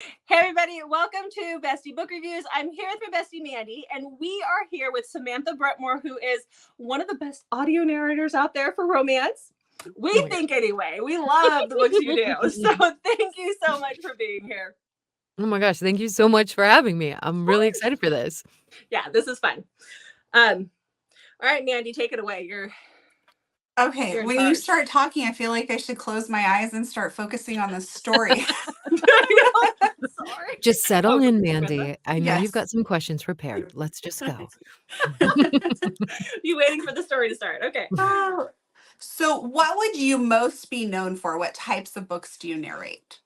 Hey everybody, welcome to Bestie Book Reviews. I'm here with my bestie Mandy, and we are here with Samantha Brentmoor, who is one of the best audio narrators out there for romance. We think anyway. We love the books you do. So thank you so much for being here. Oh my gosh, thank you so much for having me. I'm really excited for this. Yeah, this is fun. All right, Mandy, take it away. Okay, when you start talking, I feel like I should close my eyes and start focusing on the story. Sorry. Just settle in, Mandy. I know you've got Yes. some questions prepared. Let's just go. You waiting for the story to start? Okay. So, what would you most be known for? What types of books do you narrate?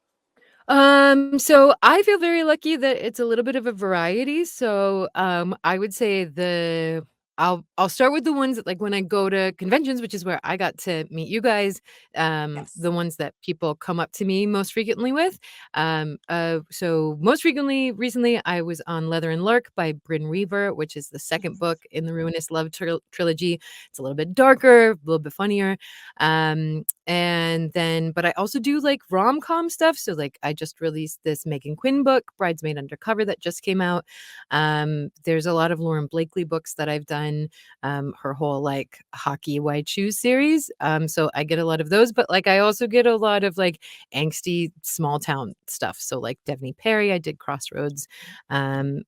So I feel very lucky that it's a little bit of a variety. So, I would say I'll start with the ones that, like, when I go to conventions, which is where I got to meet you guys, Yes. the ones that people come up to me most frequently with. So most recently, I was on Leather and Lark by Brynn, which is the second book in the Ruinous Love trilogy. It's a little bit darker, a little bit funnier. But I also do like rom-com stuff. So like I just released this Meghan Quinn book, Bridesmaid Undercover, that just came out. There's a lot of Lauren Blakely books that I've done, her whole like hockey white shoes series. So I get a lot of those, but like I also get a lot of like angsty small town stuff. So like Devney Perry, I did Crossroads. I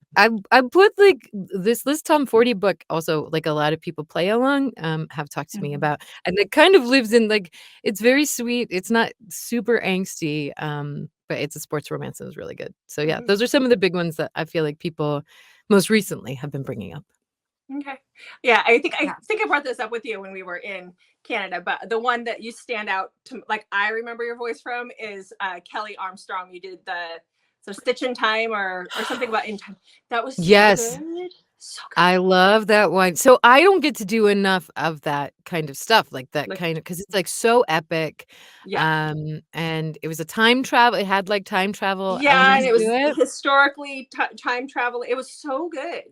put like this Tom 40 book also, like a lot of people play along, have talked to me about, and it kind of lives in like, it's very sweet. It's not super angsty, but it's a sports romance and it's really good. So yeah, those are some of the big ones that I feel like people most recently have been bringing up. Okay. Yeah, I think I brought this up with you when we were in Canada, but the one that you stand out to, like, I remember your voice from is Kelly Armstrong. You did the Stitch in Time or something about in time. That was so Yes. good. So good. I love that one. So I don't get to do enough of that kind of stuff, like that kind of, because it's like so epic. Yeah. And it was a time travel. It had like time travel Yeah, and elements it to was it. historically time travel. It was so good.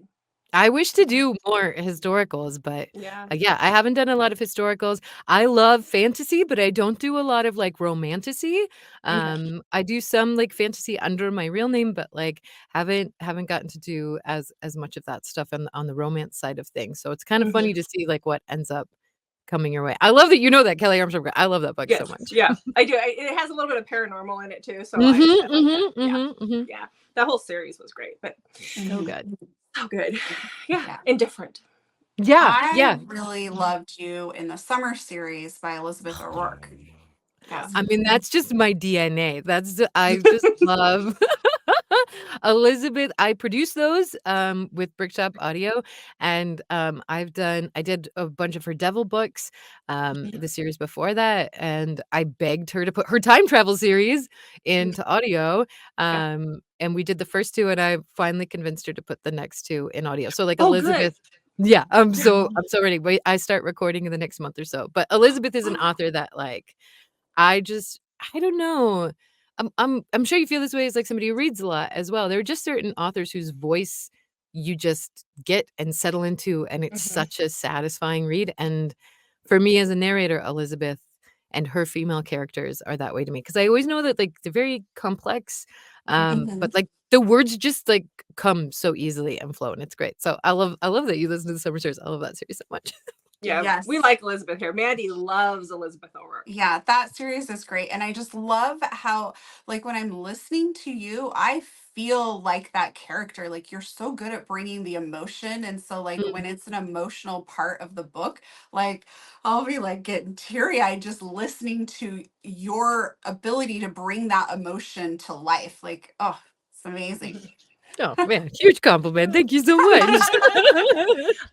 I wish to do more historicals, but Yeah. yeah, I haven't done a lot of historicals. I love fantasy, but I don't do a lot of like romantasy. I do some like fantasy under my real name, but like haven't gotten to do as much of that stuff on the romance side of things. So it's kind of funny to see like what ends up coming your way. I love that you know that, Kelly Armstrong. I love that book so much. Yeah, I do. It has a little bit of paranormal in it too, so I like that. Yeah, that whole series was great, but so good. So good. Yeah, and different. Yeah, I really loved you in the Summer series by Elizabeth O'Rourke. I mean, that's just my DNA. I just love Elizabeth. I produce those with Brickshop Audio, and I did a bunch of her Devil books, the series before that, and I begged her to put her time travel series into audio. And we did the first two, and I finally convinced her to put the next two in audio. So like Elizabeth. Good. Yeah, I'm so ready. Wait, I start recording in the next month or so. But Elizabeth is an author that like I don't know. I'm sure you feel this way as like somebody who reads a lot as well. There are just certain authors whose voice you just get and settle into, and it's such a satisfying read. And for me as a narrator, Elizabeth and her female characters are that way to me, because I always know that like they're very complex, but like the words just like come so easily and flow, and it's great. So I love that you listen to the Summer Series. I love that series so much. Yeah, yes. We like Elizabeth here. Mandy loves Elizabeth O'Rourke. Yeah, that series is great. And I just love how, like, when I'm listening to you, I feel like that character. Like, you're so good at bringing the emotion. And so, like, when it's an emotional part of the book, like, I'll be like getting teary eyed just listening to your ability to bring that emotion to life. Like, oh, it's amazing. Oh man, huge compliment. Thank you so much. And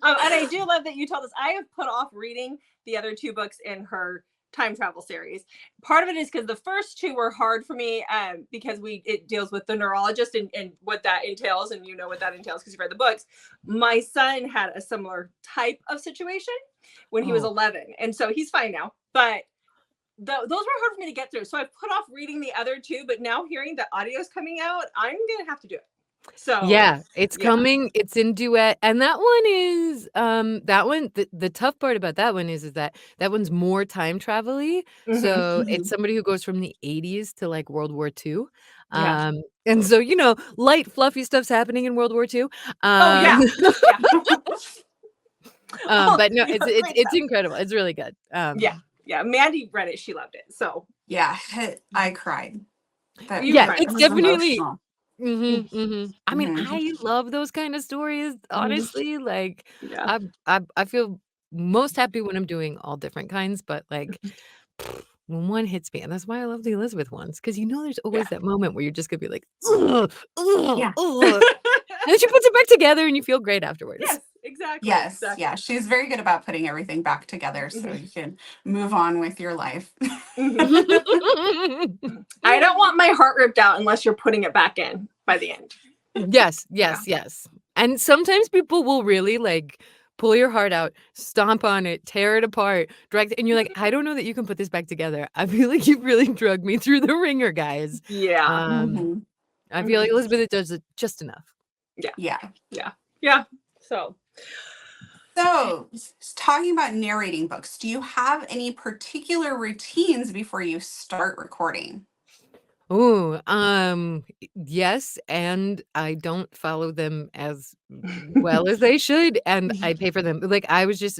I do love that you told us. I have put off reading the other two books in her time travel series. Part of it is because the first two were hard for me because it deals with the neurologist and what that entails, and you know what that entails because you've read the books. My son had a similar type of situation when he was 11, and so he's fine now, but those were hard for me to get through. So I put off reading the other two, but now hearing the audio's coming out, I'm gonna have to do it. So yeah, it's coming. It's in duet, and that one is the tough part about that one is that one's more time travel-y. So it's somebody who goes from the 80s to like World War II. Yeah. And so, light, fluffy stuff's happening in World War II. Oh yeah. Yeah. Oh, But no, yeah, great it's stuff. incredible. It's really good. Yeah. Yeah. Mandy read it. She loved it. So Yeah, I cried. That You yeah, cried. it's was definitely. emotional. I mean, Mhm. I love those kind of stories, honestly. Like, Yeah. I feel most happy when I'm doing all different kinds, but like when one hits me, and that's why I love the Elizabeth ones, because there's Yeah. always that moment where you're just gonna be like, ugh, ugh, Yeah. ugh. And then she puts it back together and you feel great afterwards. Yes, exactly. Yes, Exactly. yeah, she's very good about putting everything back together so you can move on with your life. Mhm. I don't want my heart ripped out unless you're putting it back in by the end. Yes, yes. And sometimes people will really like pull your heart out, stomp on it, tear it apart, drag it, and you're like, I don't know that you can put this back together. I feel like you've really drugged me through the ringer, guys. Yeah. Mhm. I feel like Elizabeth does it just enough. Yeah. Yeah. So So, talking about narrating books, do you have any particular routines before you start recording? Ooh, yes, and I don't follow them as well as they should, and I pay for them. Like,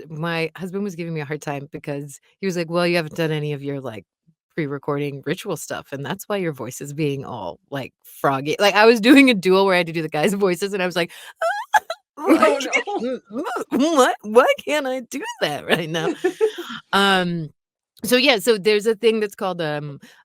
my husband was giving me a hard time because he was like, "Well, you haven't done any of your, like, pre-recording ritual stuff, and that's why your voice is being all, like, froggy." Like, I was doing a duel where I had to do the guys' voices, and I was like, "I oh no. can't why can't I do that right now?" Um so there's a thing that's called a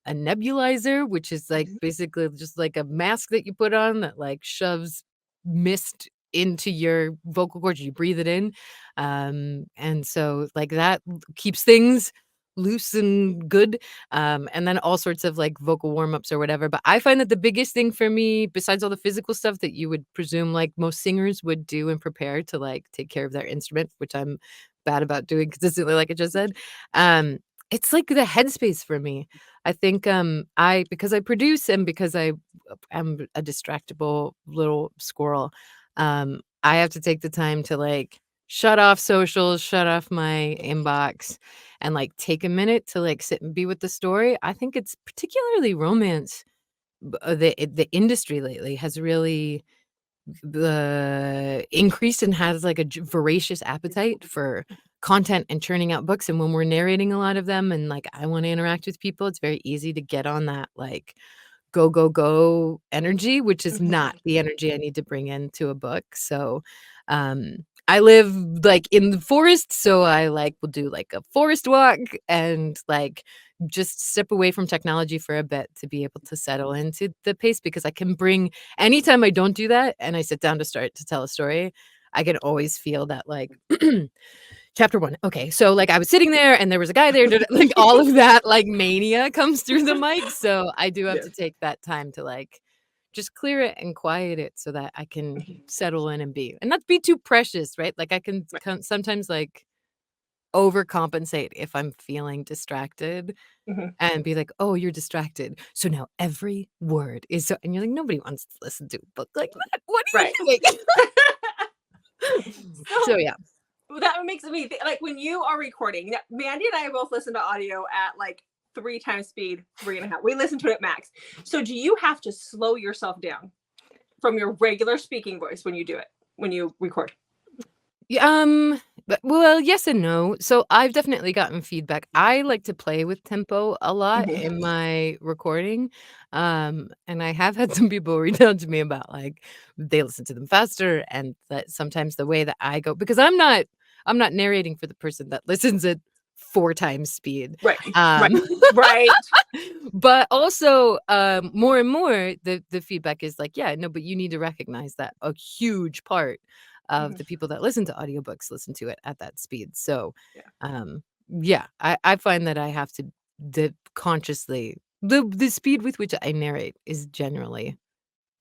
nebulizer, which is like basically just like a mask that you put on that like shoves mist into your vocal cords. You breathe it in. And so like that keeps things loose and good. And then all sorts of like vocal warm-ups or whatever. But I find that the biggest thing for me, besides all the physical stuff that you would presume like most singers would do and prepare to like take care of their instrument, which I'm bad about doing consistently, like I just said. It's like the headspace for me. I think, because I produce and because I am a distractible little squirrel, I have to take the time to, like, shut off socials, shut off my inbox, and, like, take a minute to, like, sit and be with the story. I think it's particularly romance, the industry lately has really increased and has like a voracious appetite for content and churning out books. And when we're narrating a lot of them and like I want to interact with people, it's very easy to get on that like go, go, go energy, which is not the energy I need to bring into a book. So I live like in the forest, so I like will do like a forest walk and like just step away from technology for a bit to be able to settle into the pace because I can bring anytime I don't do that and I sit down to start to tell a story, I can always feel that like chapter 1. Okay, so, like, I was sitting there and there was a guy there, like, all of that, like, mania comes through the mic, so I do have Yeah. to take that time to, like, just clear it and quiet it so that I can settle in and not be too precious, right? Like, I can sometimes, like, overcompensate if I'm feeling distracted Mhm. and be like, "Oh, you're distracted, so now every word is so" and you're like, "Nobody wants to listen to a book like that. What are you Right. doing?" So, yeah. That makes me think, like when you are recording. Mandy and I both listen to audio at like 3 times speed, 3.5. We listen to it at max. So do you have to slow yourself down from your regular speaking voice when you do it, when you record? Yeah, well, yes and no. So I've definitely gotten feedback. I like to play with tempo a lot Mhm. in my recording. And I have had some people reach out to me about like they listen to them faster and that sometimes the way that I go because I'm not narrating for the person that listens at 4 times speed. Right. Right. Um Right. but also more and more the feedback is like, yeah, no, but you need to recognize that a huge part of Mhm. the people that listen to audiobooks listen to it at that speed. So, Yeah. yeah, I find that I have to consciously the speed with which I narrate is generally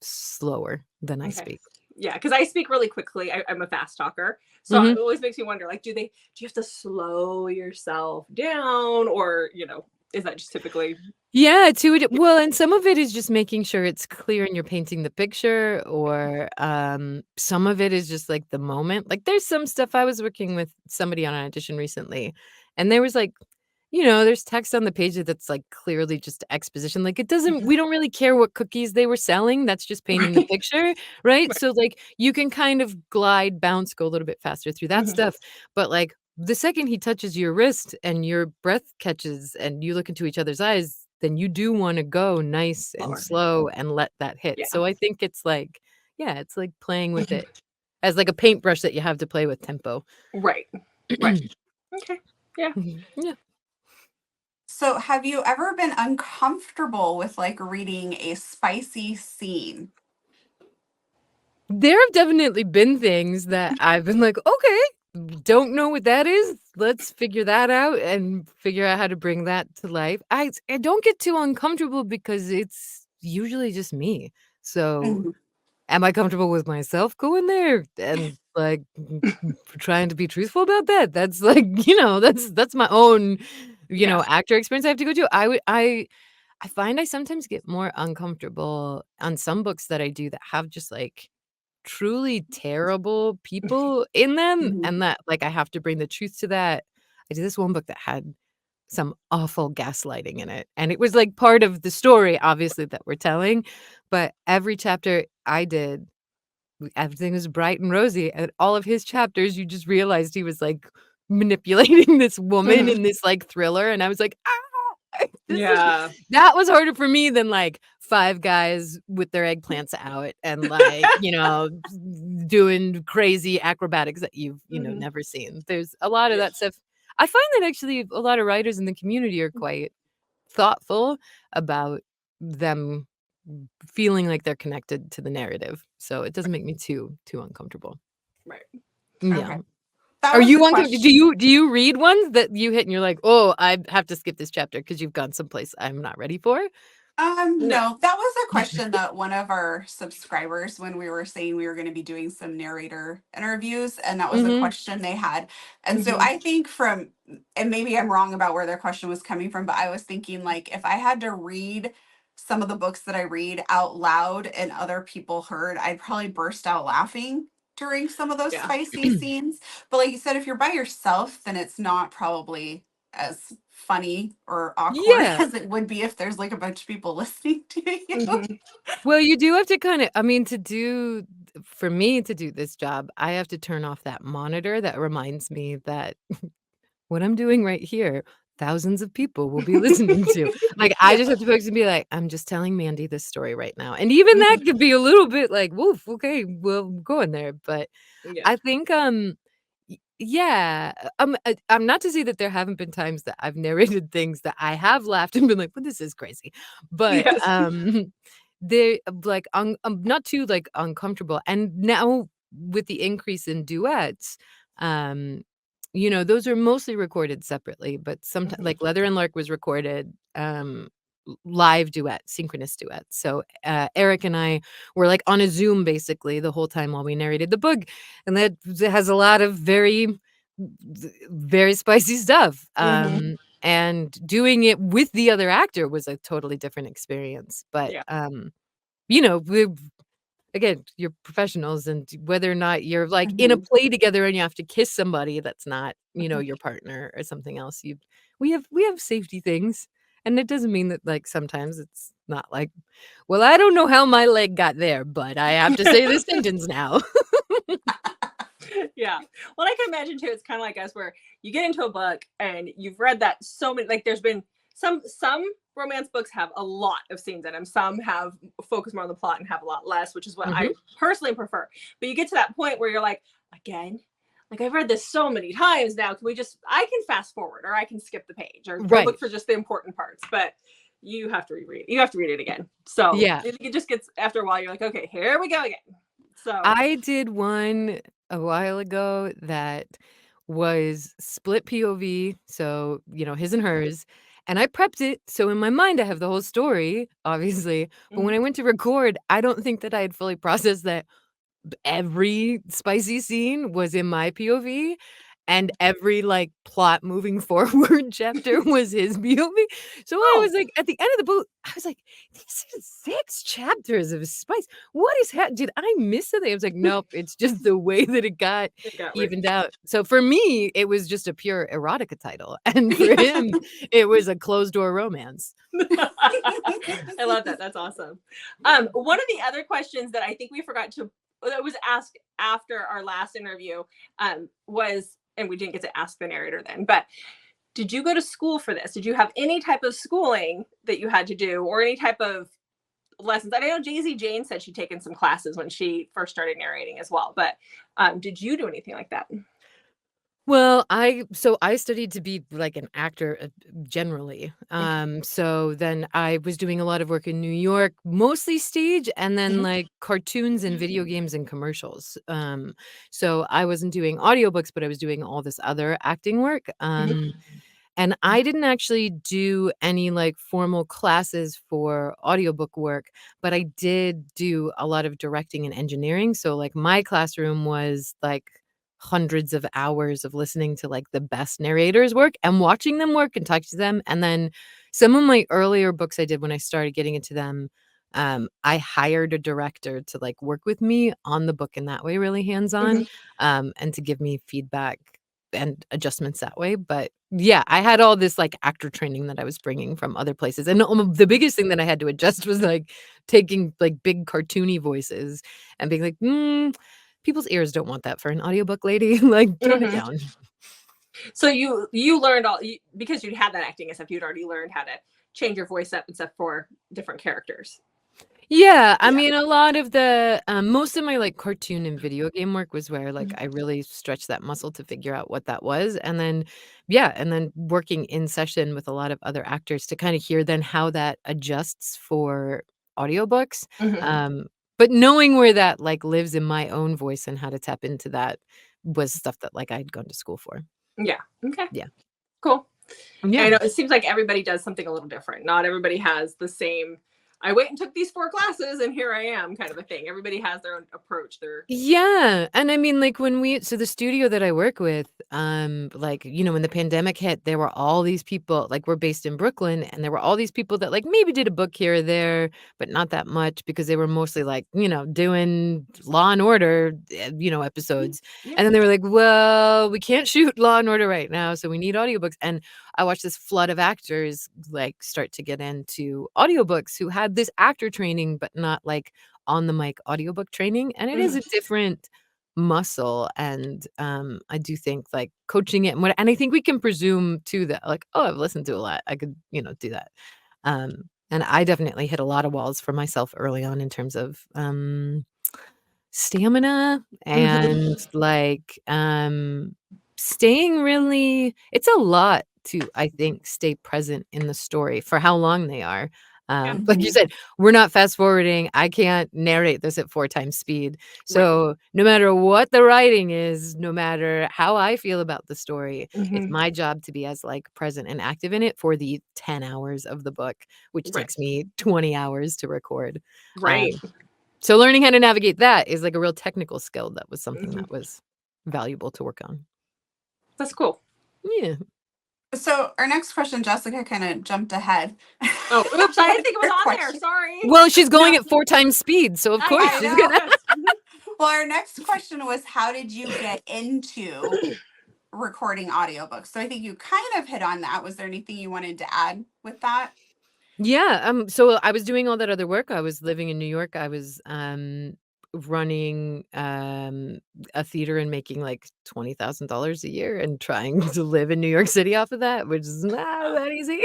slower than I Okay. speak. Yeah, because I speak really quickly. I'm a fast talker. So Mhm. it always makes me wonder, like, do you have to slow yourself down or, is that just typically Yeah, to it well, and some of it is just making sure it's clear and you're painting the picture or, some of it is just, like, the moment. Like, there's some stuff I was working with somebody on an audition recently, and there was, like there's text on the page that's like clearly just exposition. Like we don't really care what cookies they were selling. That's just painting the Right. picture, right? Right. So like you can kind of glide, bounce, go a little bit faster through that stuff. But like the second he touches your wrist and your breath catches and you look into each other's eyes, then you do want to go nice and Slower. slow and let that hit. Yeah. So I think it's like, yeah, it's like playing with it as like a paintbrush that you have to play with tempo. Right. Right. Okay. Yeah. Yeah. So, have you ever been uncomfortable with like reading a spicy scene? There have definitely been things that I've been like, "Okay, don't know what that is. Let's figure that out and figure out how to bring that to life." I don't get too uncomfortable because it's usually just me. So, Mhm. am I comfortable with myself going there and, like, trying to be truthful about that? That's like, that's my own, Yeah. actor experience I have to go to. I find I sometimes get more uncomfortable on some books that I do that have just, like, truly terrible people in them, Mhm. and that, like, I have to bring the truth to that. I did this one book that had some awful gaslighting in it, and it was, like, part of the story, obviously, that we're telling, but every chapter I did, everything was bright and rosy, and all of his chapters, you just realized he was, like, manipulating this woman in this, like, thriller, and I was like, "Ah!" This is Yeah. that was harder for me than, like, 5 guys with their eggplants out and, like, doing crazy acrobatics that you've, Mhm. never seen. There's a lot of Yeah. that stuff. I find that actually a lot of writers in the community are quite thoughtful about them feeling like they're connected to the narrative, so it doesn't make me too uncomfortable. Right. Yeah. Okay. That Are was a you uncomfortable? question. Do you read ones that you hit and you're like, "Oh, I have to skip this chapter because 'cause you've gone someplace I'm not ready for?" No. No, that was a question that one of our subscribers, when we were saying we were going to be doing some narrator interviews, and that was a Mhm. question they had. And so Mhm. I think and maybe I'm wrong about where their question was coming from, but I was thinking like if I had to read some of the books that I read out loud and other people heard, I'd probably burst out laughing during some of those Yeah. spicy scenes. But like you said, if you're by yourself, then it's not probably as funny or awkward Yeah. as it would be if there's like a bunch of people listening to you. Mhm. Well, you do have to kinda I mean, for me to do this job, I have to turn off that monitor that reminds me that what I'm doing right here, thousands of people will be listening to. Like, I Yeah. just have to focus and be like, "I'm just telling Mandy this story right now." And even that Mhm. could be a little bit like, "Woof, okay, we'll go in there." But Yeah. I think, yeah, I'm not to say that there haven't been times that I've narrated things that I have laughed and been like, "Well, this is crazy." But, Yes. they like, I'm not too, like, uncomfortable, and now with the increase in duets, um, those are mostly recorded separately, but sometimes Mhm. like, Leather and Lark was recorded, live duet, synchronous duet. So, Eric and I were, like, on a Zoom basically the whole time while we narrated the book, and that has a lot of very spicy stuff, Mhm. and doing it with the other actor was a totally different experience, but, Yeah. we again, you're professionals, and whether or not you're, like, in a Mhm. play together and you have to kiss somebody that's not, Mhm. your partner or something else, we have safety things, and it doesn't mean that, like, sometimes it's not like, "Well, I don't know how my leg got there, but I have to say this sentence now." Yeah. Well, I can imagine too, it's kind of like us where you get into a book and you've read that so many, like there's been some romance books have a lot of scenes in them. Some have focus more on the plot and have a lot less, which is what I Mhm. personally prefer. But you get to that point where you're like, again, like I've read this so many times now. Can we just I can fast forward or I can skip the page or look Right. for just the important parts. But you have to reread it. You have to read it again. So Yeah. it just gets after a while, you're like, okay, here we go again. So I did one a while ago that was split POV, so, his and hers, and I prepped it, so in my mind, I have the whole story, obviously, but when mhm. I went to record, I don't think that I had fully processed that every spicy scene was in my POV, and every like plot moving forward chapter was his POV. So I was like, at the end of the book, I was like, these are 6 chapters of Spice. What is did I miss something? I was like, nope, it's just the way that it got evened out. So for me, it was just a pure erotica title, and for him, it was a closed door romance. I love that. That's awesome. One of the other questions that I think we forgot to that was asked after our last interview was, and we didn't get to ask the narrator then, but did you go to school for this? Did you have any type of schooling that you had to do, or any type of lessons? I know Jay-Z Jane said she'd taken some classes when she first started narrating as well, but did you do anything like that? Well, I studied to be like an actor generally. So then I was doing a lot of work in New York, mostly stage, and then like cartoons and video games and commercials. So I wasn't doing audiobooks, but I was doing all this other acting work. And I didn't actually do any like formal classes for audiobook work, but I did do a lot of directing and engineering. So like my classroom was like hundreds of hours of listening to like the best narrators work and watching them work and talking to them. And then some of my earlier books I did when I started getting into them, I hired a director to like work with me on the book in that way, really hands-on, and to give me feedback and adjustments that way. But yeah, I had all this like actor training that I was bringing from other places. And the biggest thing that I had to adjust was like taking like big cartoony voices and being like, people's ears don't want that for an audiobook, lady. Like, tone it down. So you learned because you had that acting and stuff, you'd already learned how to change your voice up and stuff for different characters. Yeah, I mean, a lot of the most of my like cartoon and video game work was where like I really stretched that muscle to figure out what that was, and then working in session with a lot of other actors to kind of hear then how that adjusts for audiobooks. But knowing where that like lives in my own voice and how to tap into that was stuff that like I'd gone to school for. Yeah. Okay. Yeah. Cool. Yeah. I know it seems like everybody does something a little different. Not everybody has the same, I went and took these 4 classes and here I am kind of a thing. Everybody has their own approach. Yeah. And I mean, like so the studio that I work with, like, you know, when the pandemic hit, there were all these people, like we're based in Brooklyn, and there were all these people that like maybe did a book here or there, but not that much because they were mostly like, you know, doing Law and Order, episodes. And then they were like, well, we can't shoot Law and Order right now, so we need audiobooks. And I watched this flood of actors like start to get into audiobooks who had this actor training, but not like on the mic audiobook training. And it is a different muscle. And I do think like coaching it and I think we can presume too that like, oh, I've listened to a lot. I could, do that. And I definitely hit a lot of walls for myself early on in terms of stamina and like staying really, it's a lot to, I think, stay present in the story for how long they are. Like you said, we're not fast forwarding. I can't narrate this at 4 times speed. So no matter what the writing is, no matter how I feel about the story, it's my job to be as like present and active in it for the 10 hours of the book, which takes me 20 hours to record. So learning how to navigate that is like a real technical skill. That was something that was valuable to work on. That's cool. Yeah. So our next question, Jessica kind of jumped ahead. Oh, oops, I didn't think it was on there. Sorry. Well, she's going at 4 times speed, so of course she's gonna. Well, our next question was, how did you get into recording audiobooks? So I think you kind of hit on that. Was there anything you wanted to add with that? Yeah. So I was doing all that other work. I was living in New York. I was running a theater and making like $20,000 a year and trying to live in New York City off of that, which is not that easy.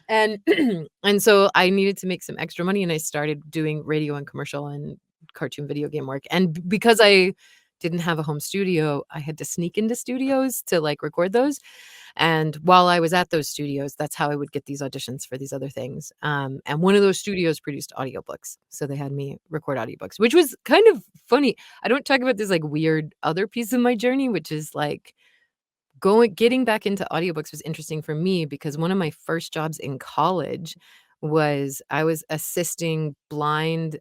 And so I needed to make some extra money, and I started doing radio and commercial and cartoon video game work. And because I didn't have a home studio, I had to sneak into studios to like record those. And while I was at those studios, that's how I would get these auditions for these other things. And one of those studios produced audiobooks. So they had me record audiobooks, which was kind of funny. I don't talk about this like weird other piece of my journey, which is like getting back into audiobooks was interesting for me because one of my first jobs in college was I was assisting blind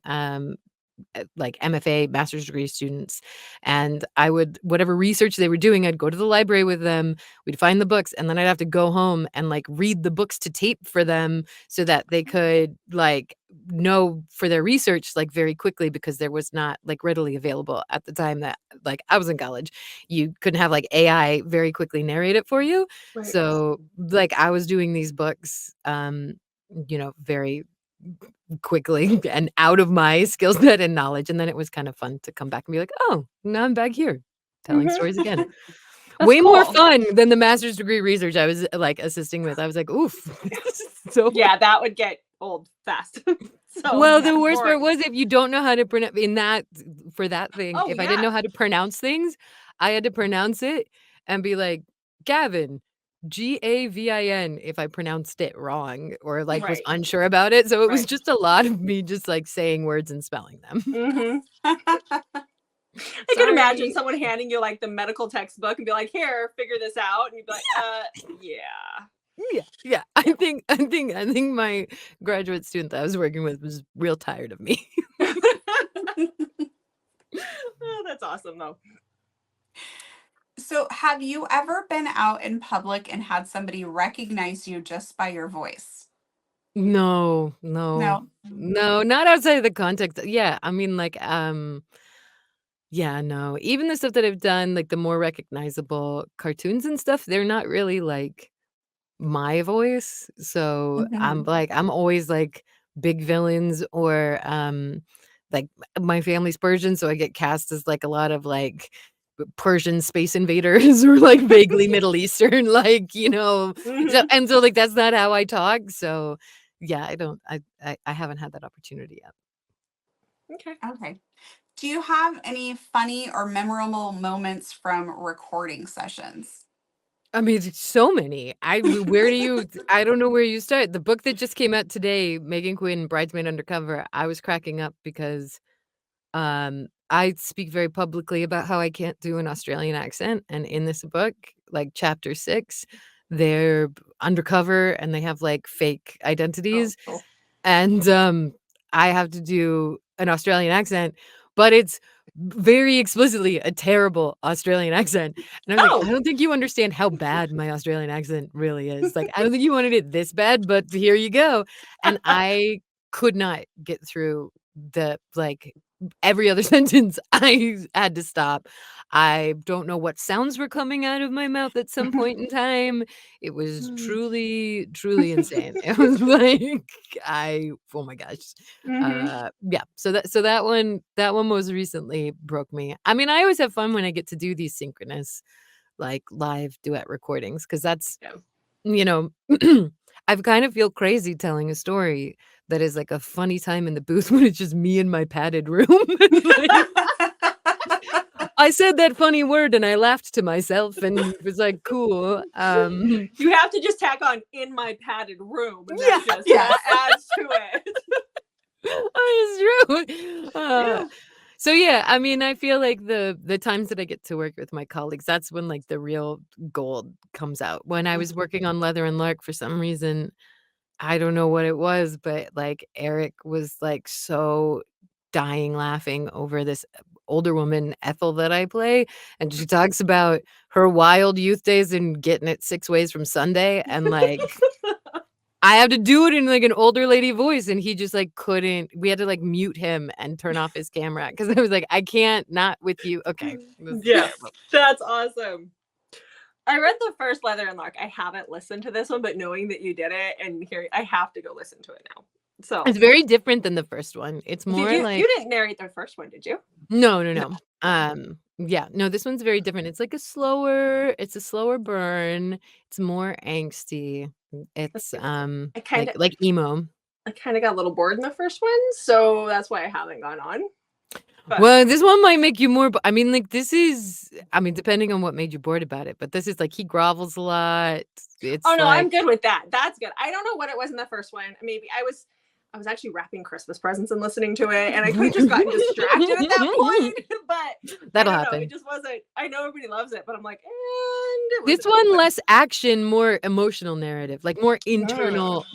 like MFA, master's degree students. And I would, whatever research they were doing, I'd go to the library with them. We'd find the books, and then I'd have to go home and like read the books to tape for them so that they could like know for their research like very quickly, because there was not like readily available at the time that like I was in college. You couldn't have like AI very quickly narrate it for you. Right. So like I was doing these books very quickly and out of my skill set and knowledge. And then it was kind of fun to come back and be like, oh, now I'm back here telling stories again. Way more fun than the master's degree research I was like assisting with. I was like, oof. So yeah, that would get old fast. Well, the worst part was if you don't know how to pronounce for that thing, if I didn't know how to pronounce things, I had to pronounce it and be like, Gavin, Gavin, if I pronounced it wrong or like was unsure about it. So it was just a lot of me just like saying words and spelling them. I can imagine someone handing you like the medical textbook and be like, here, figure this out. And you'd be like, yeah. I think my graduate student that I was working with was real tired of me. Oh, that's awesome though. So have you ever been out in public and had somebody recognize you just by your voice? No, not outside of the context. Yeah, I mean like yeah, no. Even the stuff that I've done, like the more recognizable cartoons and stuff, they're not really like my voice. So I'm always like big villains or like my family's Persian, so I get cast as like a lot of like Persian space invaders or like vaguely Middle Eastern, like, so, and so like that's not how I talk. So yeah, I haven't had that opportunity yet. Okay. Do you have any funny or memorable moments from recording sessions? I mean, so many. I don't know where you start. The book that just came out today, Meghan Quinn, Bridesmaid, Undercover, I was cracking up because I speak very publicly about how I can't do an Australian accent. And in this book, like chapter 6, they're undercover and they have like fake identities. Oh, cool. And I have to do an Australian accent, but it's very explicitly a terrible Australian accent. And I'm like, I don't think you understand how bad my Australian accent really is. Like, I don't think you wanted it this bad, but here you go. And I could not get through the like every other sentence. I had to stop. I don't know what sounds were coming out of my mouth at some point in time. It was truly, truly insane. It was like oh my gosh. Yeah. So that one most recently broke me. I mean, I always have fun when I get to do these synchronous like live duet recordings, because that's I kind of feel crazy telling a story that is like a funny time in the booth when it's just me in my padded room. Like, I said that funny word and I laughed to myself and it was like, cool. You have to just tack on in my padded room. And that adds to it. That is true. So yeah, I mean, I feel like the times that I get to work with my colleagues, that's when like the real gold comes out. When I was working on Leather and Lark, for some reason, I don't know what it was, but like Eric was like so dying laughing over this older woman, Ethel, that I play. And she talks about her wild youth days and getting it 6 ways from Sunday. And like, I have to do it in like an older lady voice. And he just like couldn't, we had to like mute him and turn off his camera. Cause I was like, I can't not with you. Okay. Yeah, that's awesome. I read the first Leather and Lark. I haven't listened to this one, but knowing that you did it and here, I have to go listen to it now. So it's very different than the first one. It's more you, like you didn't narrate the first one, did you? No. Yeah, no, this one's very different. It's like a slower burn. It's more angsty. It's like emo. I kind of got a little bored in the first one, so that's why I haven't gone on. But well, this one might make you more. I mean, like depending on what made you bored about it. But this is like he grovels a lot. It's no, like, I'm good with that. That's good. I don't know what it was in the first one. Maybe I was actually wrapping Christmas presents and listening to it, and I could have just gotten distracted at that point. But that'll happen. It just wasn't. I know everybody loves it, but I'm like, this one less action, more emotional narrative, like more internal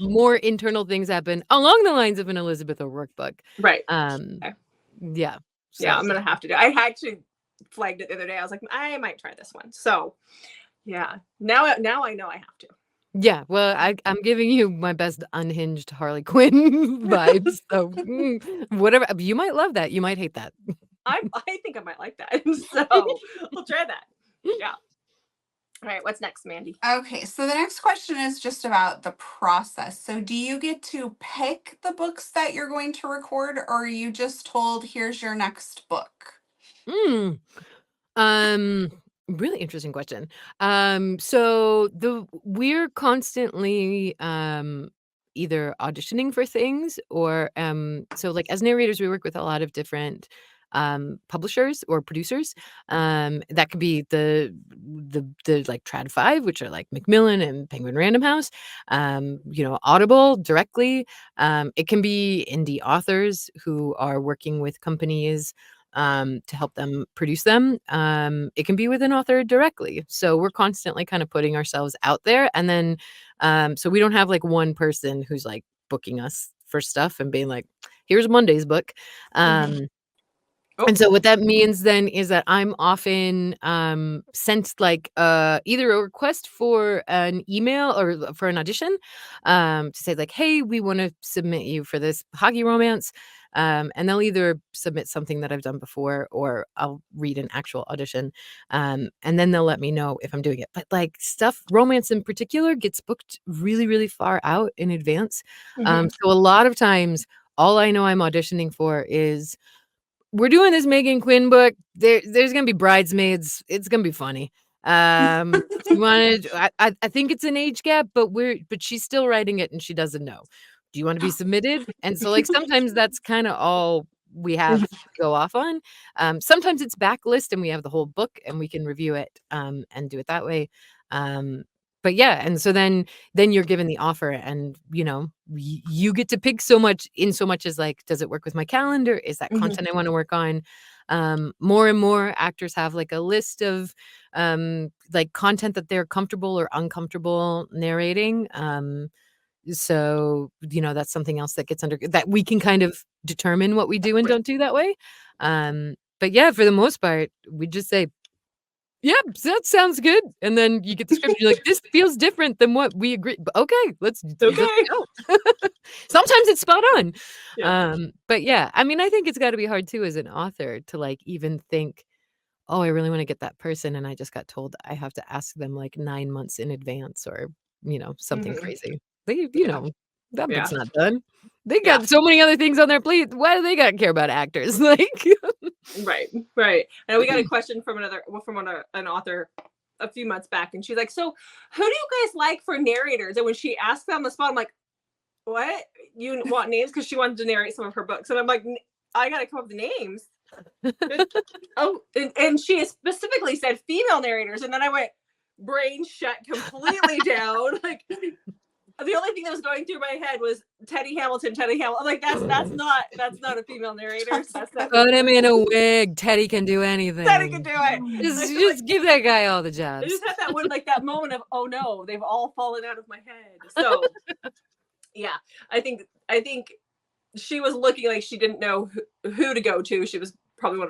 things happen along the lines of an Elizabeth O'Rourke book. Right. Okay. Yeah. Yeah, So I'm gonna have to do. I actually flagged it the other day. I was like, I might try this one. So yeah, now I know I have to. yeah, well, I'm giving you my best unhinged Harley Quinn vibes. So whatever, you might love that. You might hate that. I think I might like that. So we'll try that. Yeah. All right, what's next, Mandy? Okay, so the next question is just about the process. So do you get to pick the books that you're going to record, or are you just told, here's your next book? Mm. Really interesting question. So we're constantly either auditioning for things or so like as narrators we work with a lot of different publishers or producers. That could be the like Trad 5, which are like Macmillan and Penguin Random House, Audible directly. It can be indie authors who are working with companies to help them produce them. It can be with an author directly. So we're constantly kind of putting ourselves out there. And then, so we don't have like one person who's like booking us for stuff and being like, here's Monday's book. And so what that means then is that I'm often sent like either a request for an email or for an audition to say like, hey, we want to submit you for this hockey romance. And they'll either submit something that I've done before or I'll read an actual audition. And then they'll let me know if I'm doing it. But like stuff, romance in particular, gets booked really, really far out in advance. So a lot of times, all I know I'm auditioning for is we're doing this Meghan Quinn book. There's gonna be bridesmaids. It's gonna be funny. You wanted I think it's an age gap, but she's still writing it and she doesn't know. Do you want to be submitted? And so like sometimes that's kind of all we have to go off on. Sometimes it's backlist and we have the whole book and we can review it and do it that way. But yeah, and so then you're given the offer and you get to pick so much as like, does it work with my calendar? Is that content I want to work on? More and more actors have like a list of like content that they're comfortable or uncomfortable narrating. So that's something else that gets under that we can kind of determine what we do and don't do that way. But yeah, for the most part, we just say, yep, that sounds good. And then you get the script, you're like, this feels different than what we agreed. But okay, let's go. Sometimes it's spot on. Yeah. But yeah, I mean, I think it's got to be hard too as an author to like even think, oh, I really want to get that person. And I just got told I have to ask them like 9 months in advance or, something crazy. They, that book's not done. They got so many other things on their plate. Why do they got to care about actors? Like, Right. And we got a question from an author a few months back, and she's like, "So, who do you guys like for narrators?" And when she asked them on the spot, I'm like, "What? You want names?" Because she wanted to narrate some of her books, and I'm like, "I got to come up with the names." And she specifically said female narrators, and then I went, brain shut completely down. Like, the only thing that was going through my head was Teddy Hamilton. I'm like, that's not a female narrator. Put him in a wig. Teddy can do anything. Teddy can do it. Just give that guy all the jobs. I just had that moment of, oh no, they've all fallen out of my head. So yeah, I think she was looking like she didn't know who to go to. She was probably one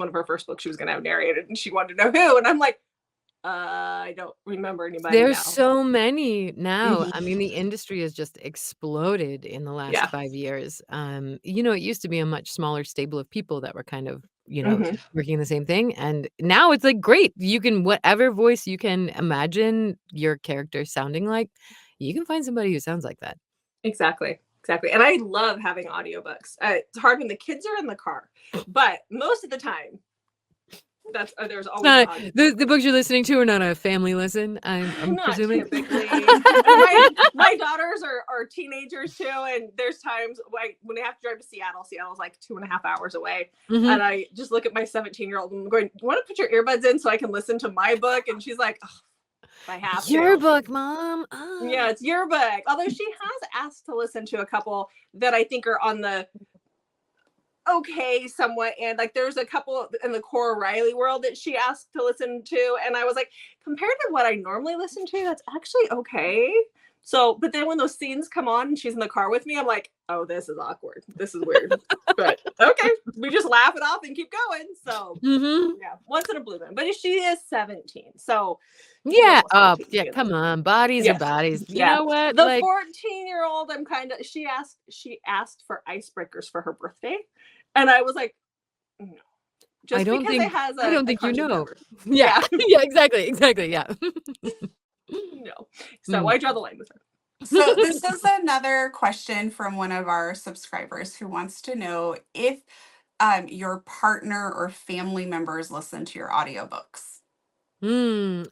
of her first books she was going to have narrated, and she wanted to know who. And I'm like, I don't remember anybody. There's so many now. I mean, the industry has just exploded in the last 5 years. It used to be a much smaller stable of people that were kind of, working the same thing. And now it's like, great. You can, whatever voice you can imagine your character sounding like, you can find somebody who sounds like that. Exactly. And I love having audiobooks. It's hard when the kids are in the car, but most of the time, there's always the books you're listening to are not a family listen. I'm not presuming. Typically. my daughters are teenagers too, and there's times when they have to drive to Seattle. Seattle's like 2.5 hours away, and I just look at my 17-year-old and I'm going, "You want to put your earbuds in so I can listen to my book?" And she's like, "Oh, I have to." Your book, Mom. Oh. Yeah, it's your book. Although she has asked to listen to a couple that I think are on the okay somewhat, and like there's a couple in the Cora Riley world that she asked to listen to, and I was like, compared to what I normally listen to, that's actually okay. So, but then when those scenes come on and she's in the car with me, I'm like, oh, this is awkward. This is weird. But okay, we just laugh it off and keep going. So yeah, once in a blue moon. But she is 17, so yeah. Oh, yeah. Come on, bodies Yeah. are bodies. You Yeah. know what? The Like, 14-year-old, I'm kind of. She asked for icebreakers for her birthday, and I was like, no. Just I don't because think it has I a don't think you conjugal know. number. Yeah. Yeah. Exactly. Yeah. No. So I draw the line with her. So this is another question from one of our subscribers who wants to know if your partner or family members listen to your audiobooks. No.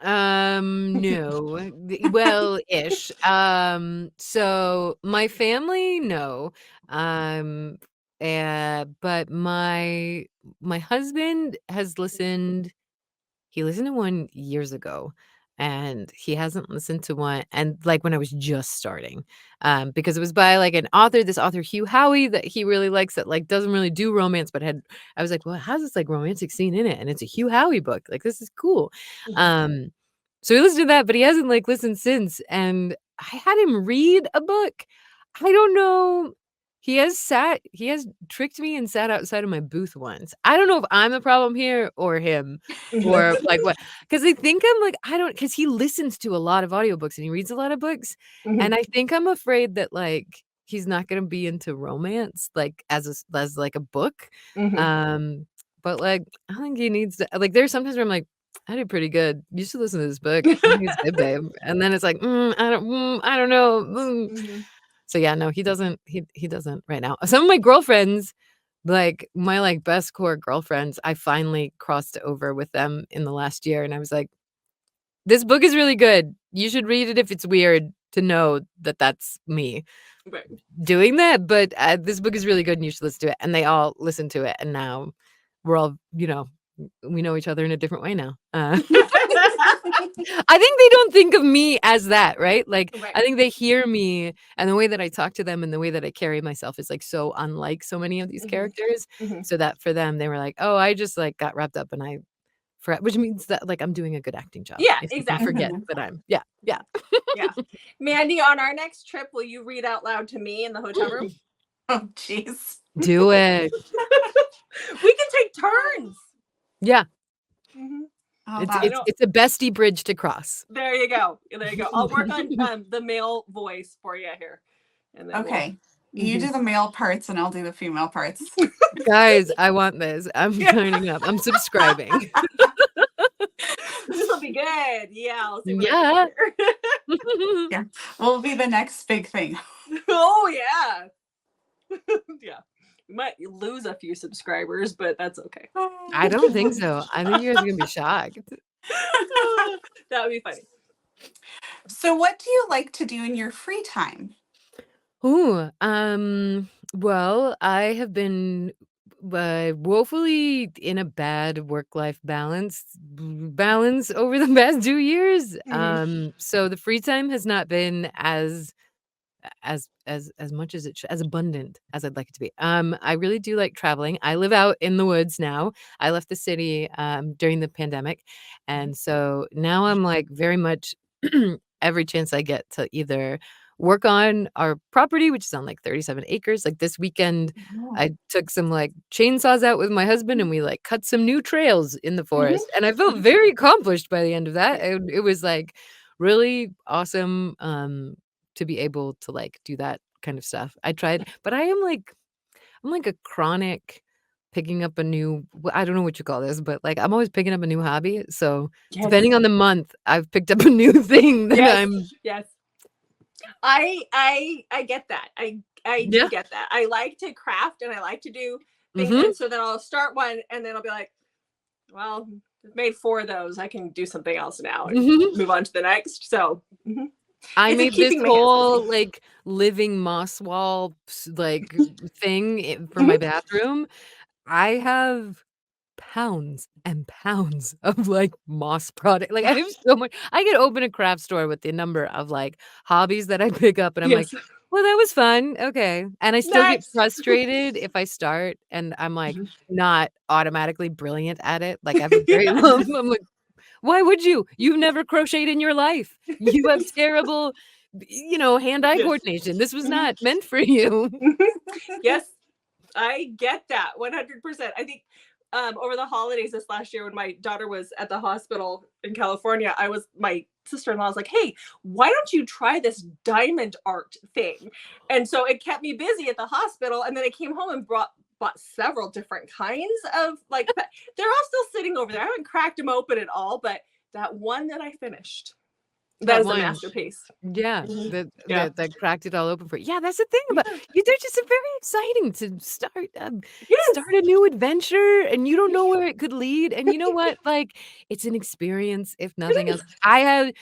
Well, ish. So my family, no. But my husband has listened. He listened to one years ago, and he hasn't listened to one, and like when I was just starting, because it was by like an author, this author Hugh Howey that he really likes, that like doesn't really do romance, but I was like, well, it has this like romantic scene in it, and it's a Hugh Howey book. Like this is cool. So he listened to that, but he hasn't like listened since. And I had him read a book. I don't know. He has tricked me and sat outside of my booth once. I don't know if I'm the problem here or him or like what, because I think I'm like, because he listens to a lot of audiobooks and he reads a lot of books. And I think I'm afraid that like he's not going to be into romance like as like a book. But like I think he needs to, like there's sometimes where I'm like, I did pretty good. You should listen to this book. I think it's good, babe. And then it's like, I don't know. So yeah, no, he doesn't. He doesn't right now. Some of my girlfriends, like my like best core girlfriends, I finally crossed over with them in the last year, and I was like, "This book is really good. You should read it if it's weird to know that that's me doing that. But this book is really good, and you should listen to it." And they all listen to it, and now we're all, we know each other in a different way now. I think they don't think of me as that, right? Like, I think they hear me, and the way that I talk to them and the way that I carry myself is like so unlike so many of these characters. So that for them, they were like, "Oh, I just like got wrapped up and I forgot," which means that like I'm doing a good acting job. Yeah, if you exactly. forget that I'm, yeah. Yeah. Mandy, on our next trip, will you read out loud to me in the hotel room? Oh, jeez. Do it. We can take turns. Yeah. Oh, It's a bestie bridge to cross. There you go. I'll work on the male voice for you here. And then okay. You do the male parts and I'll do the female parts. Guys, I want this. I'm signing up. I'm subscribing. This will be good. Yeah. I'll see what Yeah. Yeah. Will be the next big thing. Oh, yeah. Yeah. We might lose a few subscribers, but that's okay. I don't think so. I think you guys are gonna be shocked. That would be funny. So what do you like to do in your free time? Ooh, well, I have been woefully in a bad work-life balance over the past 2 years. So the free time has not been as much as as abundant as I'd like it to be. I really do like traveling. I live out in the woods now. I left the city during the pandemic, and so now I'm like very much every chance I get to either work on our property, which is on like 37 acres. Like this weekend, I took some like chainsaws out with my husband and we like cut some new trails in the forest. And I felt very accomplished by the end of that. It was like really awesome to be able to like do that kind of stuff. I tried, but I'm like a chronic picking up a new, I don't know what you call this, but like I'm always picking up a new hobby. So depending on the month, I've picked up a new thing that Yes. I get that. I do get that. I like to craft and I like to do things. And so then I'll start one and then I'll be like, well, I've made 4 of those. I can do something else now and move on to the next. So I made this whole like living moss wall like thing for my bathroom. I have pounds and pounds of like moss product. Like I have so much. I could open a craft store with the number of like hobbies that I pick up, and I'm like, well, that was fun. Okay, and I still get frustrated if I start and I'm like not automatically brilliant at it. Like I have a very low. I'm like, why would you? You've never crocheted in your life. You have terrible hand-eye Yes. coordination. This was not meant for you. Yes, I get that 100%. I think over the holidays this last year when my daughter was at the hospital in California, my sister-in-law was like, hey, why don't you try this diamond art thing? And so it kept me busy at the hospital. And then I came home and bought several different kinds of they're all still sitting over there. I haven't cracked them open at all, but that one that I finished, that is a masterpiece. Yeah, Yeah. that cracked it all open for you. Yeah, that's the thing about you. They're just very exciting to start a new adventure, and you don't know where it could lead. And you know what? Like, it's an experience, if nothing else. I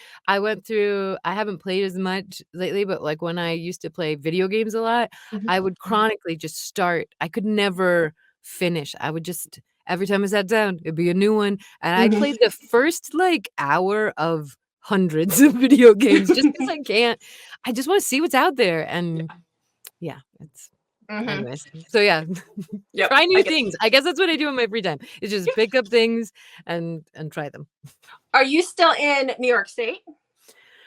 haven't played as much lately, but like when I used to play video games a lot, I would chronically just start. I could never finish. I would just every time I sat down, it'd be a new one, and I played the first like hour of hundreds of video games just because I just want to see what's out there. And it's anyways. So try new things. I guess that's what I do in my free time. Is just pick up things and try them. Are you still in New York State?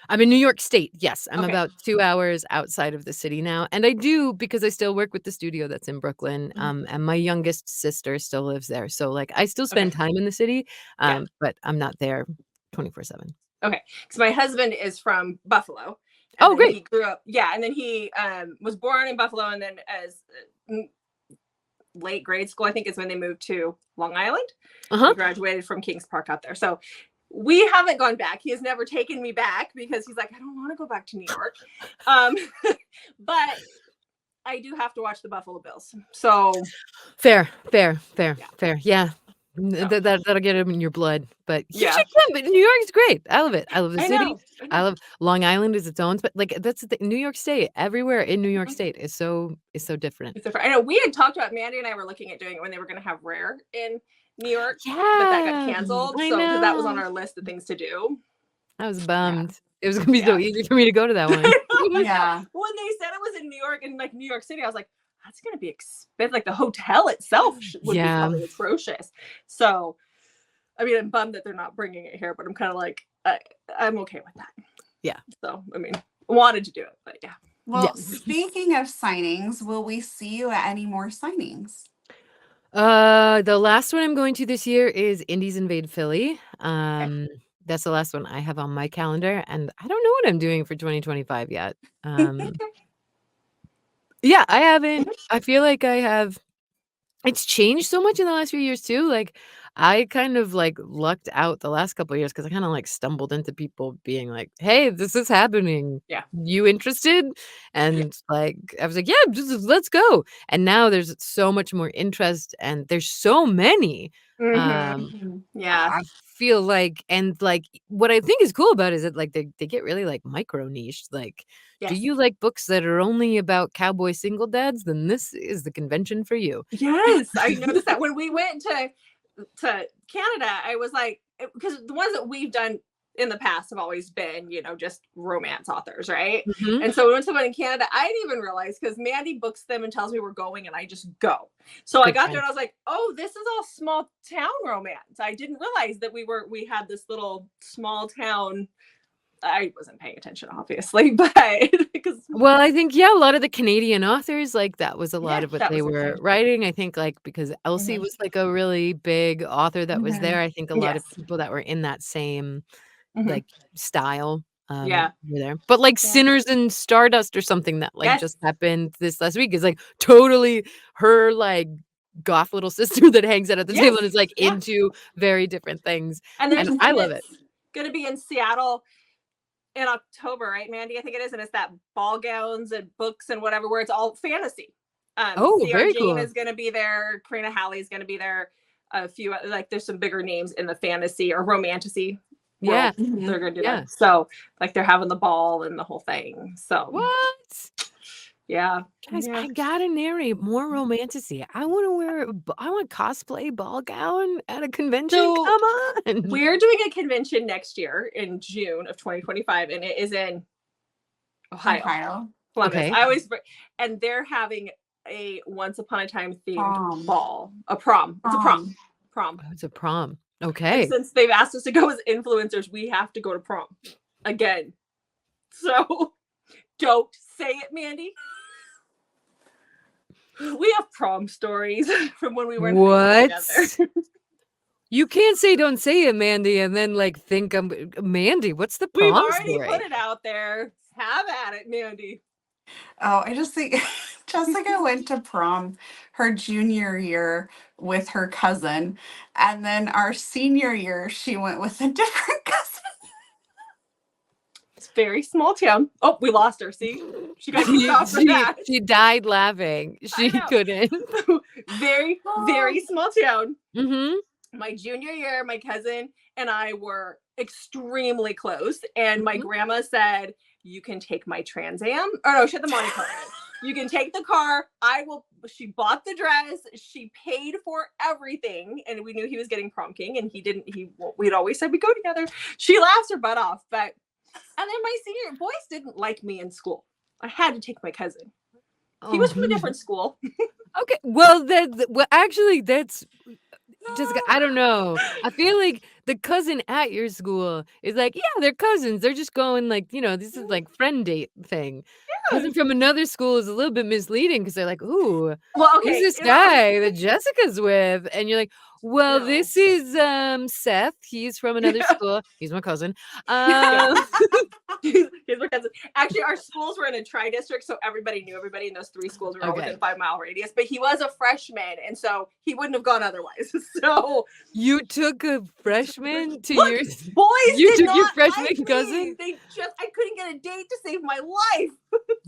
I'm in New York State. Yes, I'm about 2 hours outside of the city now, and I do because I still work with the studio that's in Brooklyn. And my youngest sister still lives there, so like I still spend time in the city, but I'm not there 24/7. Okay, because my husband is from Buffalo. Oh, great! He grew up, and then he was born in Buffalo, and then as late grade school, I think, is when they moved to Long Island. He graduated from Kings Park out there, so we haven't gone back. He has never taken me back because he's like, I don't want to go back to New York. But I do have to watch the Buffalo Bills. So fair. Yeah. That'll get them in your blood, but you should come. But New York's great. I love it. I love the city. I love Long Island is its own, but like that's the thing. New York State, everywhere in New York State is so different. I know we had talked about Mandy and I were looking at doing it when they were going to have Rare in New York, but that got canceled. So because that was on our list of things to do. I was bummed. It was gonna be so easy for me to go to that one. Yeah. When they said it was in New York and like New York City, I was like, that's going to be expensive. Like the hotel itself would be probably atrocious. So, I mean, I'm bummed that they're not bringing it here, but I'm kind of like, I'm okay with that. Yeah. So, I mean, wanted to do it, but yeah. Well, speaking of signings, will we see you at any more signings? The last one I'm going to this year is Indies Invade Philly. That's the last one I have on my calendar, and I don't know what I'm doing for 2025 yet. Yeah, I haven't. I feel like I have. It's changed so much in the last few years too. Like I kind of like lucked out the last couple of years because I kind of like stumbled into people being like, "Hey, this is happening. Yeah, you interested?" And like I was like, "Yeah, let's go." And now there's so much more interest, and there's so many. I feel like, and like what I think is cool about it is that like they get really like micro niche. Like, do you like books that are only about cowboy single dads? Then this is the convention for you. Yes, I noticed that when we went to Canada. I was like, because the ones that we've done in the past have always been, just romance authors, right? And so we went to one in Canada. I didn't even realize because Mandy books them and tells me we're going, and I just go. So I got there and I was like, oh, this is all small town romance. I didn't realize that we had this little small town. I wasn't paying attention, obviously, but because I think a lot of the Canadian authors, like that was a lot of what they were writing. I think like because Elsie was like a really big author that was there. I think a lot of people that were in that same like style were there. But like Sinners and Stardust or something that like just happened this last week is like totally her like goth little sister that hangs out at the table and is like into very different things. And I love it. Gonna be in Seattle in October, right, Mandy? I think it is, and it's that ball gowns and books and whatever, where it's all fantasy. Very Jane cool. is going to be there. Karina Halley is going to be there. A few like there's some bigger names in the fantasy or romantasy. Yeah, they're going to do that. So like they're having the ball and the whole thing. So what? Yeah, guys, I gotta narrate more romantasy. I want cosplay ball gown at a convention. So, come on. We're doing a convention next year in June of 2025, and it is in Ohio. Okay. And they're having a Once Upon a Time themed ball, a prom. It's a prom. Oh, it's a prom. Okay. And since they've asked us to go as influencers, we have to go to prom again. So Don't say it, Mandy. We have prom stories from when we were in high school together. You can't say don't say it, Mandy, and then like think I'm Mandy. What's the prom We've already story? put it out there. Have at it, Mandy. Oh, I just think Jessica went to prom her junior year with her cousin, and then our senior year she went with a different cousin. It's very small town. Oh, we lost her. See, she got kicked off for that. She died laughing. She couldn't. Very, very small town. Mm-hmm. My junior year, my cousin and I were extremely close, and my grandma said, "You can take my Trans Am." Or no, she had the Monte Carlo. You can take the car. I will. She bought the dress. She paid for everything, and we knew he was getting prom king, and he didn't. We'd always said we go together. She laughs her butt off, but. And then my senior boys didn't like me in school. I had to take my cousin. He was from a different school. Okay. Well, actually, that's Jessica. I don't know. I feel like the cousin at your school is like, yeah, they're cousins. They're just going like, this is like friend date thing. Yeah. Cousin from another school is a little bit misleading because they're like, ooh, who's this guy that Jessica's with? And you're like, well, this is Seth. He's from another school. He's my cousin. He's my cousin. Actually, our schools were in a tri-district, so everybody knew everybody, and those 3 schools were all within a 5-mile radius. But he was a freshman, and so he wouldn't have gone otherwise. So you took a freshman to your boys. You took your freshman cousin. I couldn't get a date to save my life.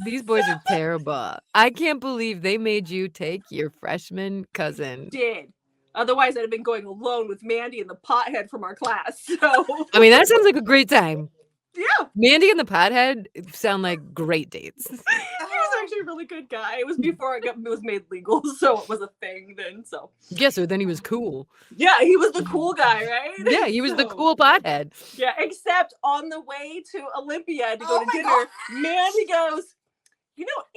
These boys are terrible. I can't believe they made you take your freshman cousin. Did. Otherwise, I'd have been going alone with Mandy and the pothead from our class. So I mean, that sounds like a great time. Yeah. Mandy and the pothead sound like great dates. He was actually a really good guy. It was before it was made legal, so it was a thing then. So yeah, so then he was cool. Yeah, he was the cool guy, right? Yeah, he was the cool pothead. Yeah, except on the way to Olympia to go to dinner, Mandy goes,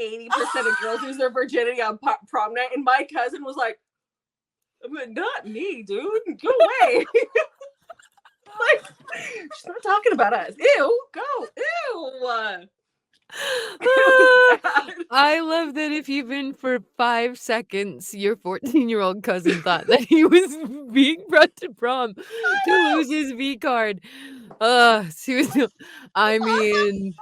80% of girls lose their virginity on prom night, and my cousin was like, not me, dude. Go away. Like, she's not talking about us. Ew, go. Ew. I love that if even for 5 seconds, your 14-year-old cousin thought that he was being brought to prom to lose his V card. I mean...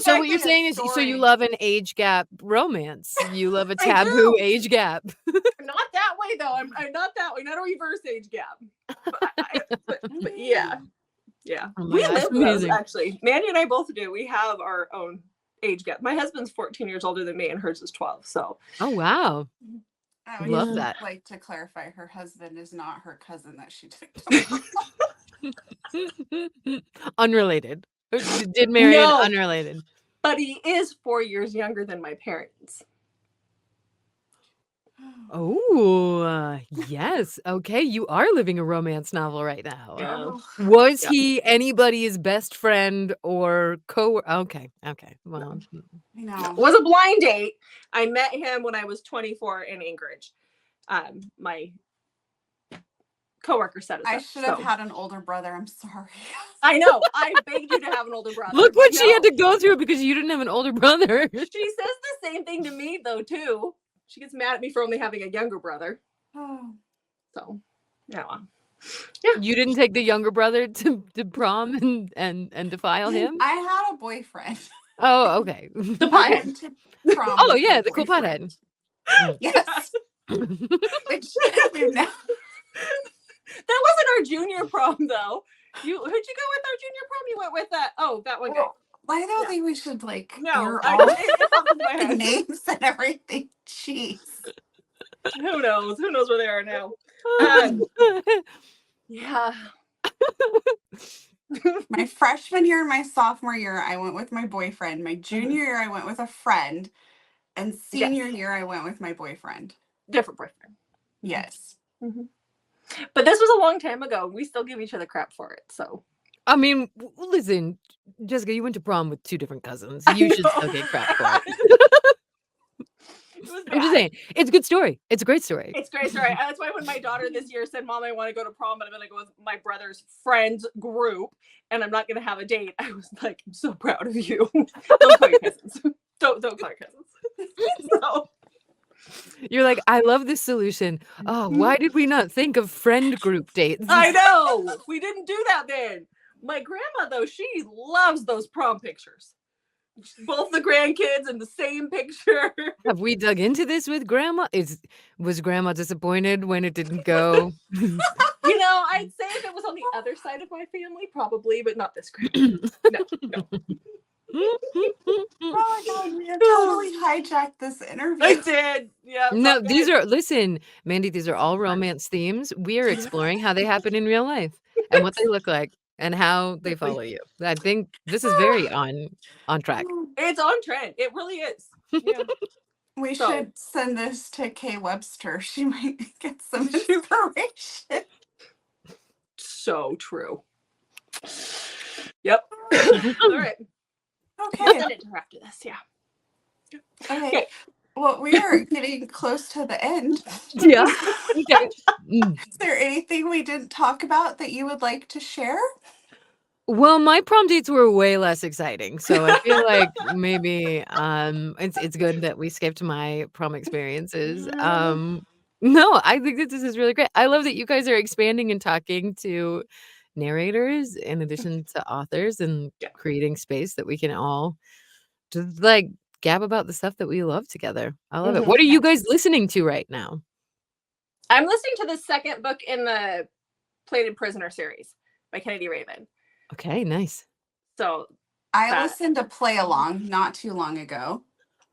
So what you're saying is, so you love an age gap romance. You love a taboo age gap. Not that way, though. I'm not that way. Not a reverse age gap. But yeah. Yeah. We live those, actually. Mandy and I both do. We have our own age gap. My husband's 14 years older than me, and hers is 12. So. Oh, wow. I would love that. Like to clarify, her husband is not her cousin that she took. Unrelated. Did marry an unrelated. But he is 4 years younger than my parents. Oh, yes. Okay, you are living a romance novel right now. Yeah. Was he anybody's best friend or Okay. Well, it was a blind date. I met him when I was 24 in Anchorage. My coworker said I should have had an older brother. I'm sorry. I know. I begged you to have an older brother. Look what she had to go through because you didn't have an older brother. She says the same thing to me, though, too. She gets mad at me for only having a younger brother. Oh. So, yeah. You didn't take the younger brother to prom and defile him? I had a boyfriend. Oh, okay. The pothead. Oh, yeah, the cool pothead. Yes. Which, now. That wasn't our junior prom, though. Who'd you go with our junior prom? You went with that. Oh, that one guy. I don't think we should no, all the names and everything. Jeez. Who knows? Who knows where they are now? Yeah. My freshman year and my sophomore year, I went with my boyfriend. My junior year, I went with a friend. And senior year, I went with my boyfriend. Different boyfriend. Yes. Mm-hmm. But this was a long time ago. We still give each other crap for it. So, I mean, listen, Jessica, you went to prom with 2 different cousins. You should still get crap for it. was I'm just bad. saying, it's a good story. It's a great story. It's a great story. That's why when my daughter this year said, "Mom, I want to go to prom, but I'm going to go with my brother's friends group, and I'm not going to have a date," I was like, "I'm so proud of you." Don't call your cousins. Don't call your cousins. So You're like, I love this solution. Oh, why did we not think of friend group dates? I know we didn't do that then. My grandma though, she loves those prom pictures. Both the grandkids in the same picture. Have we dug into this with grandma? Was grandma disappointed when it didn't go? You know, I'd say if it was on the other side of my family, probably, but not this grandma. No. Oh my God, we have totally hijacked this interview. I did. Yeah. No, listen, Mandy, these are all romance themes. We are exploring how they happen in real life and what they look like and how they follow you. I think this is very on track. It's on trend. It really is. Yeah. We should send this to Kay Webster. She might get some inspiration. So true. Yep. All right. Okay. I'll send it to her after this. Yeah. Okay. Well, we are getting close to the end. Yeah. Okay. Is there anything we didn't talk about that you would like to share? Well, my prom dates were way less exciting, so I feel like maybe it's good that we skipped my prom experiences. No, I think that this is really great. I love that you guys are expanding and talking to narrators in addition to authors and creating space that we can all just like gab about the stuff that we love together. I love it. What are you guys listening to right now? I'm listening to the second book in the Plated Prisoner series by Kennedy Raven. Okay, nice. So I listened to Play Along not too long ago.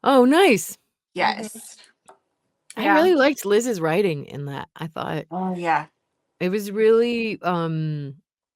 Oh, nice. Yes. I really liked Liz's writing in that. I thought, oh yeah, it was really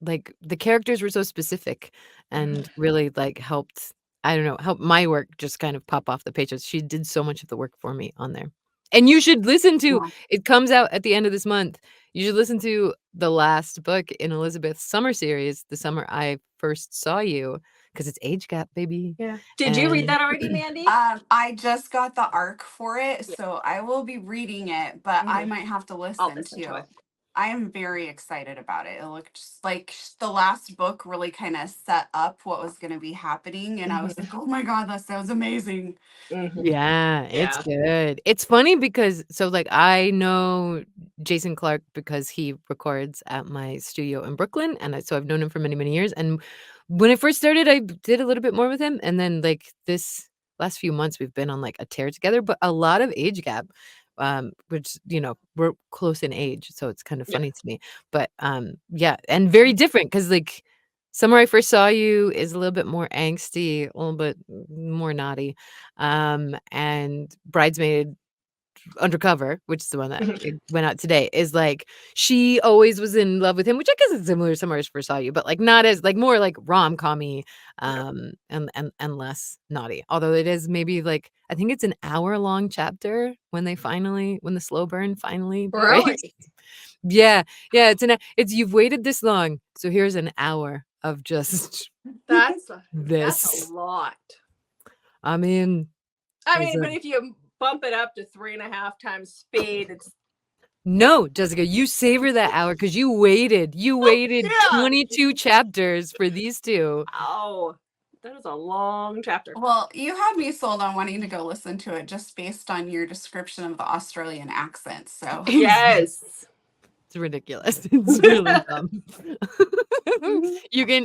like the characters were so specific and really like helped, I don't know, help my work just kind of pop off the pages. She did so much of the work for me on there. And you should listen to, it comes out at the end of this month. You should listen to the last book in Elizabeth's summer series, The Summer I First Saw You, because it's age gap, baby. Yeah. Did you read that already, Mandy? I just got the arc for it, so I will be reading it, but I might have to listen to it. I am very excited about it. It looked like the last book really kind of set up what was going to be happening, and I was like, oh my God, that sounds amazing. Yeah, it's good. It's funny because like I know Jason Clark because he records at my studio in Brooklyn, and so I've known him for many, many years. And when I first started, I did a little bit more with him, and then like this last few months, we've been on like a tear together, but a lot of age gap. Which, you know, we're close in age, so it's kind of funny to me. But yeah, and very different because like Summer I First Saw You is a little bit more angsty, a little bit more naughty. And Bridesmaid Undercover, which is the one that it went out today, is like she always was in love with him, which I guess is similar to Summer I First Saw You, but like not as like more like rom-com-y and less naughty. Although it is maybe like I think it's an hour-long chapter when the slow burn finally breaks. Yeah, it's you've waited this long, so here's an hour of just that's this. a lot. I mean, but if you bump it up to 3.5 times speed, it's no, Jessica, you savor that hour because you waited 22 chapters for these two. Oh, that is a long chapter. Well, you had me sold on wanting to go listen to it just based on your description of the Australian accent. So yes. It's ridiculous. It's really dumb.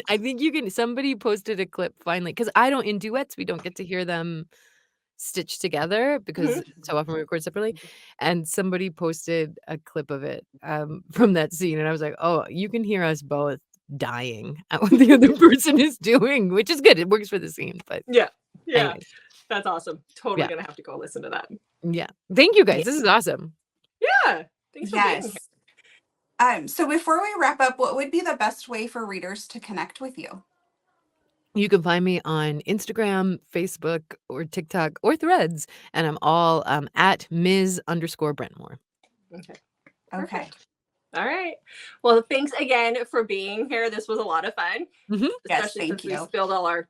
I think you can, somebody posted a clip finally, because in duets, we don't get to hear them stitched together because so often we record separately. And somebody posted a clip of it from that scene. And I was like, oh, you can hear us both dying at what the other person is doing, which is good. It works for the scene. But yeah. Anyways. That's awesome. Totally gonna have to go listen to that. Yeah. Thank you guys. This is awesome. Yeah. Thanks for being here. So before we wrap up, what would be the best way for readers to connect with you? You can find me on Instagram, Facebook, or TikTok, or Threads, and I'm all at Ms_Brentmoor. Okay. All right. Well, thanks again for being here. This was a lot of fun. Yes, Especially thank since you. we spilled all our,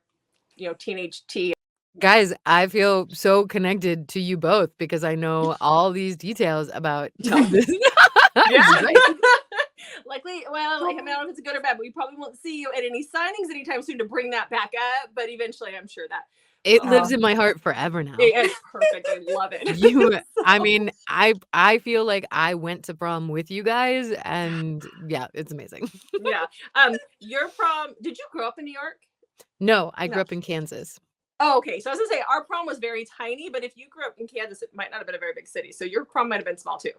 teenage tea Guys, I feel so connected to you both because I know all these details about this. Yeah. This is great. Likely, well, I don't know if it's good or bad, but we probably won't see you at any signings anytime soon to bring that back up. But eventually, I'm sure that It lives in my heart forever now. it's perfect. I love it. I mean, I feel like I went to prom with you guys, and yeah, it's amazing. Yeah. Your prom, did you grow up in New York? No, I grew up in Kansas. Oh, okay. So I was gonna say our prom was very tiny, but if you grew up in Kansas, it might not have been a very big city. So your prom might have been small too.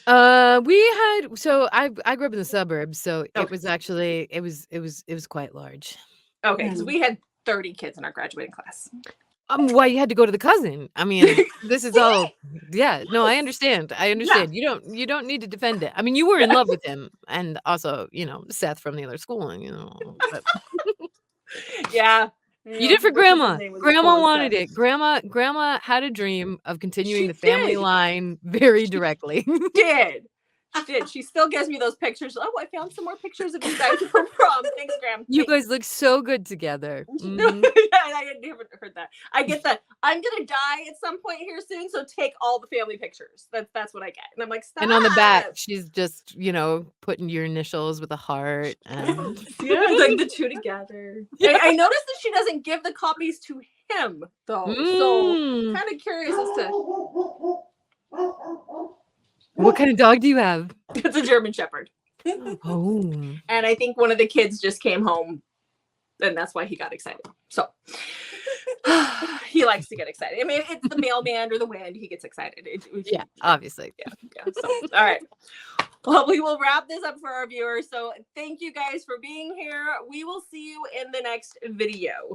I grew up in the suburbs, so it was actually it was quite large. Okay, because we had 30 kids in our graduating class. Why you had to go to the cousin? I mean, this is all. Yeah, no, I understand. I understand. You don't need to defend it. I mean, you were in love with him, and also, Seth from the other school, but Yeah. you did for grandma. Grandma wanted it. Grandma had a dream of continuing the family line very directly. She did. She still gives me those pictures. Oh, I found some more pictures of you guys from prom. Thanks, Graham. You guys look so good together. I haven't heard that. I get that. I'm gonna die at some point here soon, so take all the family pictures. That's what I get. And I'm like, stop. And on the back, she's just, putting your initials with a heart. And yeah, it's like the two together. I noticed that she doesn't give the copies to him though. So kind of curious as to what kind of dog do you have? It's a German Shepherd. Oh. And I think one of the kids just came home, and that's why he got excited. So he likes to get excited. I mean, it's the mailman or the wind. He gets excited. Obviously. Yeah. So, all right. Well, we will wrap this up for our viewers. So thank you guys for being here. We will see you in the next video.